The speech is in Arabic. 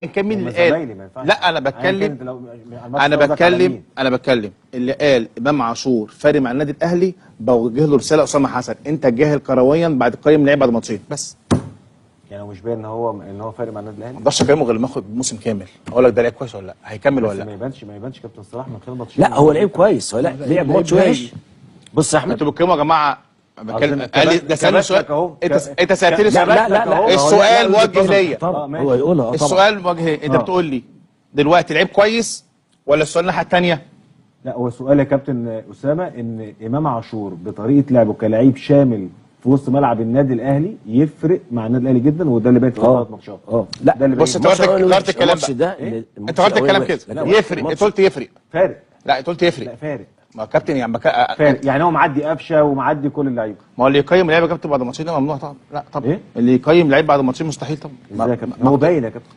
كان مين هم اللي قال؟ زمايلي، ما ينفعش. لا انا بتكلم، انا بتكلم اللي قال امام عاشور فارق مع النادي الاهلي، بوجه له رساله اسامه حسن، انت جاهل كرويا بعد قيم لعيب بعد ماتشين بس. يعني مش باين ان هو فارق مع النادي الاهلي. ما اقدرش اكلمه غير لما اخد موسم كامل اقول لك ده لعيب كويس ولا لا، هيكمل ولا لا. ما يبانش كابتن صلاح من خلال ماتشين. لا هو لعيب كويس، هو لا لعب ماتش وحش. بص يا احمد، انتوا بتتكلموا يا جماعه، بتكلم قال لي ده سالني سؤال، انت سالتني لا لا لا السؤال موجه ليا. هو يقولها طبعا. السؤال موجه ليا، انت بتقول لي دلوقتي لعيب كويس ولا السؤال الناحيه الثانيه؟ لا هو سؤال يا كابتن اسامه ان امام عاشور بطريقه لعبه كلاعب شامل في وسط ملعب النادي الاهلي يفرق مع النادي الاهلي جدا، وده اللي باين في ثلاث ماتشات. لا ده اللي بص انت غيرت الكلام ده. انت غيرت الكلام كده. يفرق، انت قلت يفرق. فارق. لا انت قلت يفرق. لا فارق. ما كابتن يعني فارق، يعني هو معدي قفشه ومعدي كل اللعيبه. ما هو اللي يقيم لعيبه كابتن بعد ماتشين ده ممنوع طبعا. لا طبعا إيه؟ اللي يقيم لعيب بعد ماتشين مستحيل طبعا. ازاي يا كابتن؟ هو باين يا كابتن.